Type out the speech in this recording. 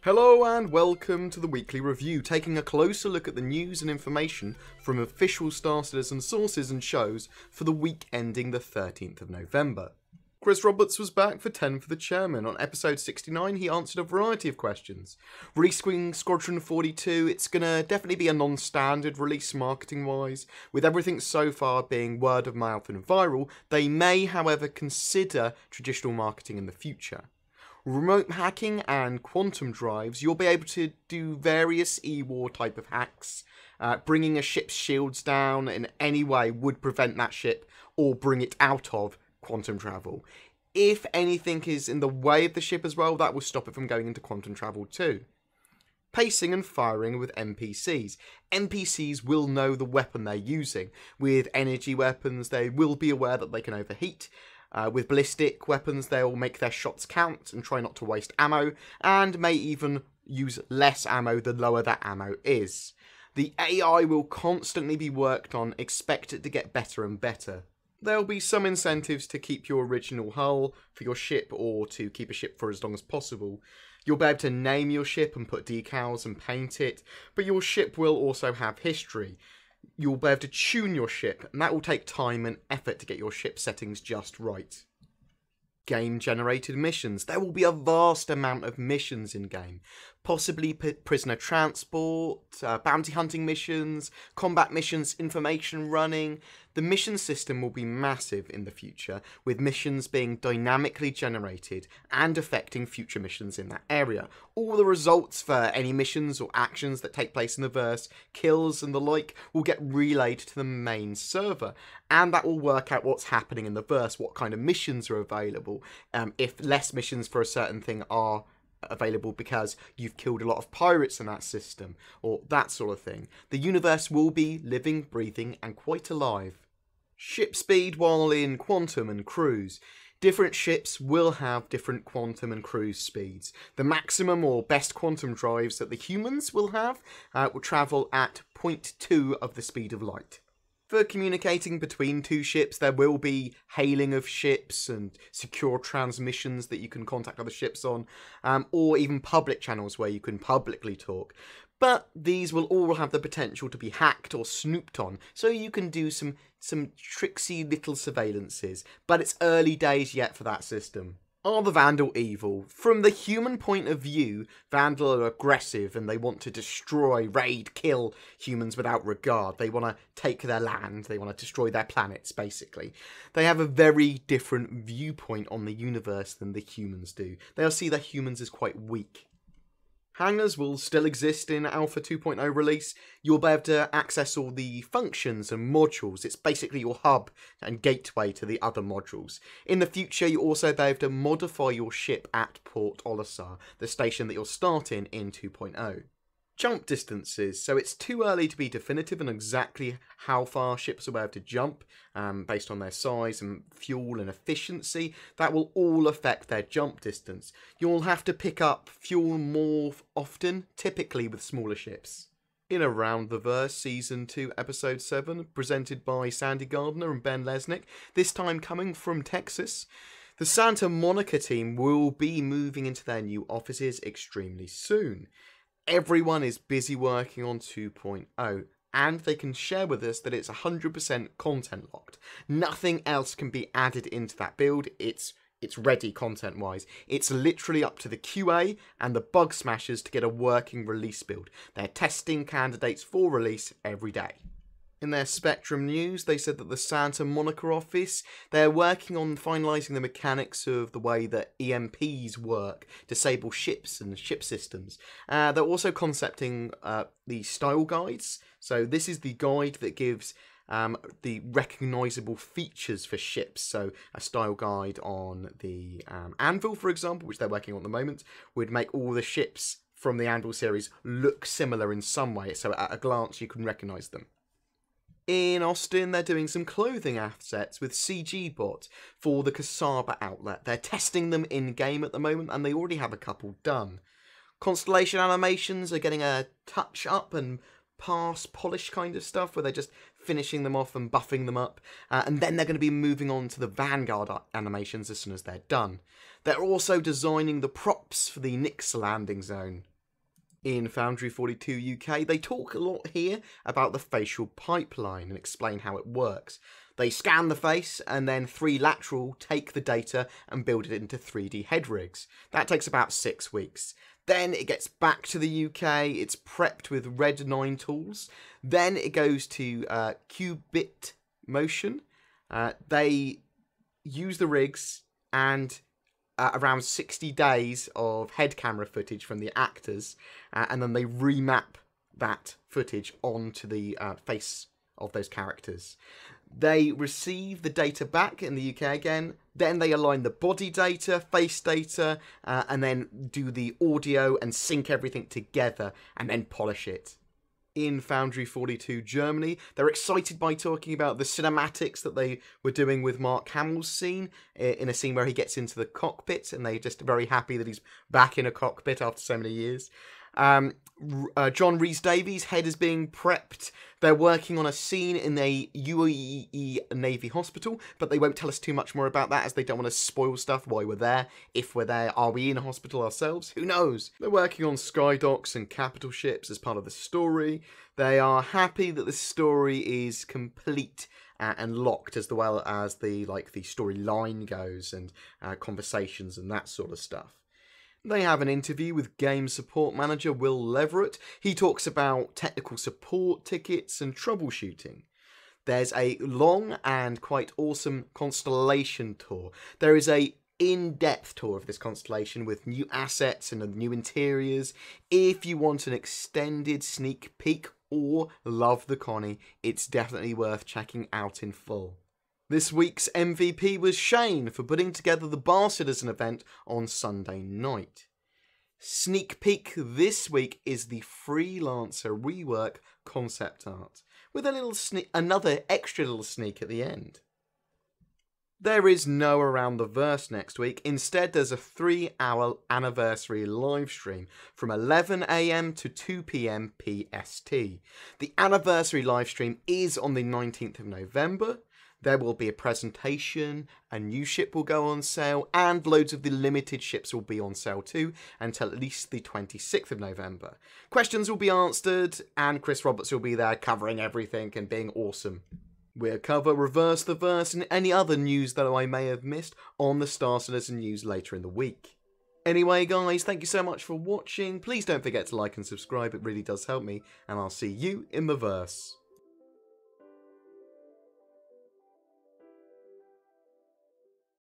Hello and welcome to the weekly review, taking a closer look at the news and information from official Star Citizen sources and shows for the week ending the 13th of November. Chris Roberts was back for 10 for the Chairman. On episode 69 he answered a variety of questions. Releasing Squadron 42, it's gonna definitely be a non-standard release marketing wise. With everything so far being word of mouth and viral, they may however consider traditional marketing in the future. Remote hacking and quantum drives, you'll be able to do various E-War type of hacks. Bringing a ship's shields down in any way would prevent that ship or bring it out of quantum travel. If anything is in the way of the ship as well, that will stop it from going into quantum travel too. Pacing and firing with NPCs. NPCs will know the weapon they're using. With energy weapons, they will be aware that they can overheat. With ballistic weapons, they'll make their shots count and try not to waste ammo, and may even use less ammo the lower that ammo is. The AI will constantly be worked on, expect it to get better and better. There'll be some incentives to keep your original hull for your ship or to keep a ship for as long as possible. You'll be able to name your ship and put decals and paint it, but your ship will also have history. You'll be able to tune your ship, and that will take time and effort to get your ship settings just right. Game-generated missions. There will be a vast amount of missions in-game. Possibly prisoner transport, bounty hunting missions, combat missions, information running. The mission system will be massive in the future, with missions being dynamically generated and affecting future missions in that area. All the results for any missions or actions that take place in the verse, kills and the like, will get relayed to the main server, and that will work out what's happening in the verse, what kind of missions are available, if less missions for a certain thing are available because you've killed a lot of pirates in that system, or that sort of thing. The universe will be living, breathing, and quite alive. Ship speed while in quantum and cruise. Different ships will have different quantum and cruise speeds. The maximum or best quantum drives that the humans will have will travel at 0.2 of the speed of light. For communicating between two ships, there will be hailing of ships and secure transmissions that you can contact other ships on, or even public channels where you can publicly talk. But these will all have the potential to be hacked or snooped on, so you can do some tricksy little surveillances. But it's early days yet for that system. Are the Vandal evil? From the human point of view, Vandal are aggressive and they want to destroy, raid, kill humans without regard. They want to take their land, they want to destroy their planets, basically. They have a very different viewpoint on the universe than the humans do. They'll see the humans as quite weak. Hangars will still exist in Alpha 2.0 release. You'll be able to access all the functions and modules. It's basically your hub and gateway to the other modules. In the future, you'll also be able to modify your ship at Port Olisar, the station that you'll start in 2.0. Jump distances. So it's too early to be definitive on exactly how far ships will be able to jump based on their size and fuel and efficiency. That will all affect their jump distance. You'll have to pick up fuel more often, typically with smaller ships. In Around the Verse Season 2 Episode 7, presented by Sandy Gardner and Ben Lesnick, this time coming from Texas. The Santa Monica team will be moving into their new offices extremely soon. Everyone is busy working on 2.0, and they can share with us that it's 100% content locked. Nothing else can be added into that build. It's ready content-wise. It's literally up to the QA and the bug smashers to get a working release build. They're testing candidates for release every day. In their Spectrum news, they said that the Santa Monica office, they're working on finalising the mechanics of the way that EMPs work, disable ships and ship systems. They're also concepting the style guides. So this is the guide that gives the recognisable features for ships. So a style guide on the Anvil, for example, which they're working on at the moment, would make all the ships from the Anvil series look similar in some way. So at a glance, you can recognise them. In Austin, they're doing some clothing assets with CG Bot for the Kasaba outlet. They're testing them in-game at the moment, and they already have a couple done. Constellation animations are getting a touch-up and polish kind of stuff, where they're just finishing them off and buffing them up, and then they're going to be moving on to the Vanguard animations as soon as they're done. They're also designing the props for the Nyx landing zone. In Foundry 42 UK, they talk a lot here about the facial pipeline and explain how it works. They scan the face, and then 3Lateral take the data and build it into 3D head rigs. That takes about 6 weeks. Then it gets back to the UK, it's prepped with Red 9 tools. Then it goes to Qubit Motion. They use the rigs and around 60 days of head camera footage from the actors, and then they remap that footage onto the face of those characters. They receive the data back in the UK again, then they align the body data, face data, and then do the audio and sync everything together and then polish it. In Foundry 42 Germany, they're excited by talking about the cinematics that they were doing with Mark Hamill's scene, in a scene where he gets into the cockpit, and they're just very happy that he's back in a cockpit after so many years. John Rhys-Davies' head is being prepped. They're working on a scene in a UAE Navy hospital, but they won't tell us too much more about that as they don't want to spoil stuff while we're there. If we're there, are we in a hospital ourselves? Who knows? They're working on skydocks and capital ships as part of the story. They are happy that the story is complete and locked, as well as the storyline goes, and conversations and that sort of stuff. They have an interview with game support manager Will Leverett. He talks about technical support tickets and troubleshooting. There's a long and quite awesome Constellation tour. There is a in-depth tour of this constellation with new assets and new interiors. If you want an extended sneak peek or love the Connie, it's definitely worth checking out in full. This week's MVP was Shane for putting together the Bar Citizen event on Sunday night. Sneak peek this week is the Freelancer rework concept art, with another extra little sneak at the end. There is no Around the Verse next week. Instead, there's a 3-hour anniversary live stream from 11 AM to 2 PM PST. The anniversary live stream is on the 19th of November. There will be a presentation, a new ship will go on sale, and loads of the limited ships will be on sale too, until at least the 26th of November. Questions will be answered, and Chris Roberts will be there covering everything and being awesome. We'll cover Reverse the Verse and any other news that I may have missed on the Star Citizen news later in the week. Anyway guys, thank you so much for watching. Please don't forget to like and subscribe, it really does help me, and I'll see you in the verse.